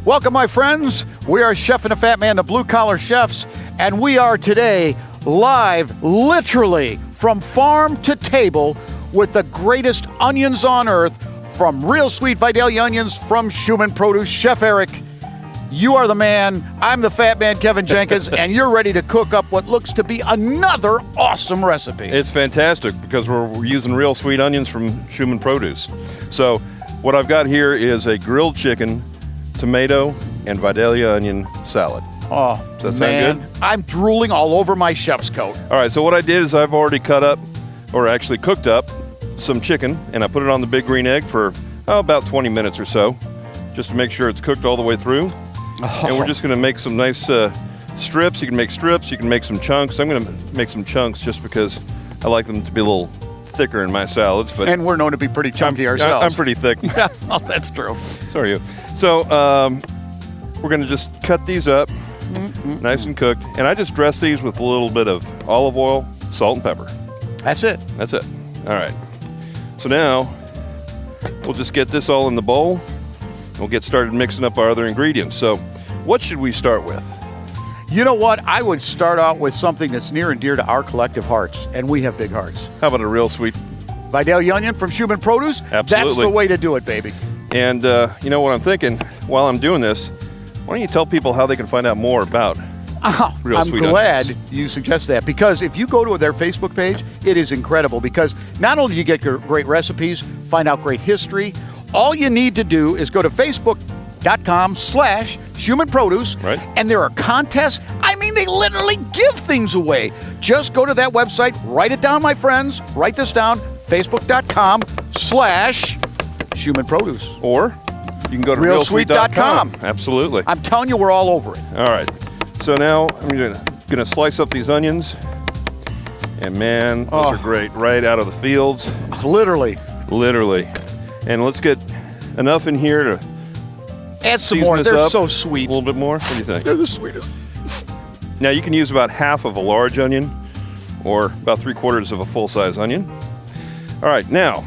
Welcome, my friends. We are Chef and the Fat Man, the Blue Collar Chefs, and we are today live, literally, from farm to table with the greatest onions on earth from Real Sweet Vidalia onions from Shuman Produce. Chef Eric, you are the man. I'm the Fat Man, Kevin Jenkins, and you're ready to cook up what looks to be another awesome recipe. It's fantastic because we're using real sweet onions from Shuman Produce. So what I've got here is a grilled chicken, tomato, and Vidalia onion salad. Oh, Does that man, sound good? I'm drooling all over my chef's coat. All right, so what I did is I've already cut up, or actually cooked up, some chicken, and I put it on the big green egg for about 20 minutes or so, just to make sure it's cooked all the way through. And we're just gonna make some nice strips. You can make strips, you can make some chunks. I'm gonna make some chunks just because I like them to be a little thicker in my salads. But And we're known to be pretty chunky ourselves. I'm pretty thick. Yeah, oh, that's true. So are you. So we're gonna just cut these up, nice and cooked. And I just dress these with a little bit of olive oil, salt, and pepper. That's it. That's it. All right. So now we'll just get this all in the bowl. We'll get started mixing up our other ingredients. So what should we start with? You know what? I would start out with something that's near and dear to our collective hearts, and we have big hearts. How about a real sweet? Vidalia onion from Shuman Produce. Absolutely. That's the way to do it, baby. And you know what I'm thinking while I'm doing this? Why don't you tell people how they can find out more about real I'm sweet glad onions? you suggest that, because if you go to their Facebook page, it is incredible, because not only do you get great recipes, find out great history, all you need to do is go to facebook.com/Shuman Produce, Right. and there are contests. I mean, they literally give things away. Just go to that website, write it down, my friends. Write this down, facebook.com/Shuman Produce. Or you can go to realsweet.com. Absolutely. I'm telling you, we're all over it. All right. So now I'm gonna slice up these onions. And man, those are great, right out of the fields. Literally. Literally. And let's get enough in here to Add some season more. this They're up so a sweet. little bit more. What do you think? They're the sweetest. Now you can use about half of a large onion or about 3/4 of a full-size onion. All right, now,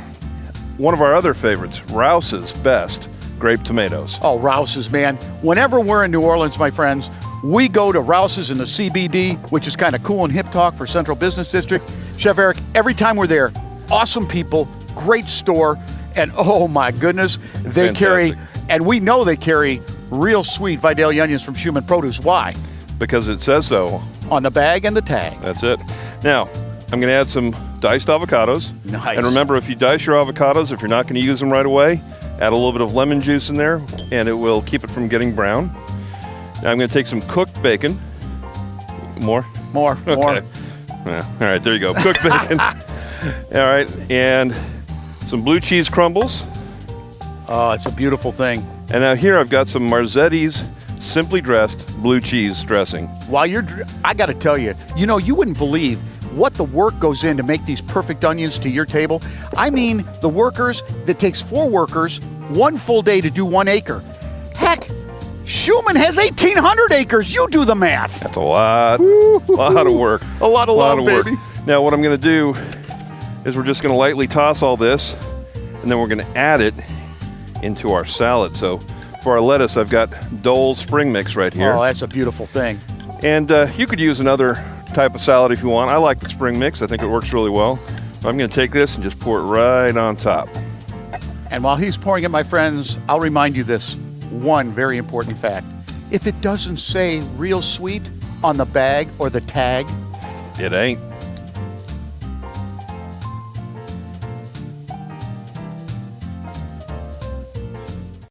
one of our other favorites, Rouse's Best Grape Tomatoes. Oh, Rouse's, man. Whenever we're in New Orleans, my friends, we go to Rouse's in the CBD, which is kind of cool and hip talk for Central Business District. Chef Eric, every time we're there, awesome people, great store, and oh my goodness, they Fantastic. carry, and we know they carry real sweet Vidalia onions from Shuman Produce. Why? Because it says so. On the bag and the tag. That's it. Now, I'm going to add some diced avocados. Nice. And remember, if you dice your avocados, if you're not going to use them right away, add a little bit of lemon juice in there, and it will keep it from getting brown. Now I'm going to take some cooked bacon. More? More. Okay. Yeah, all right, there you go. Cooked bacon. All right, and some blue cheese crumbles. Oh, it's a beautiful thing. And now here I've got some Marzetti's Simply Dressed blue cheese dressing. While I got to tell you, you wouldn't believe what the work goes in to make these perfect onions to your table. I mean, the workers, that takes 4 workers, 1 full day to do 1 acre. Heck, Shuman has 1,800 acres. You do the math. That's a lot, lot of work. A lot of love, baby. Now what I'm going to do is we're just going to lightly toss all this, and then we're going to add it into our salad. So for our lettuce, I've got Dole's Spring Mix right here. Oh, that's a beautiful thing. And you could use another type of salad if you want. I like the Spring Mix. I think it works really well. I'm going to take this and just pour it right on top. And while he's pouring it, my friends, I'll remind you this one very important fact. If it doesn't say real sweet on the bag or the tag, It ain't.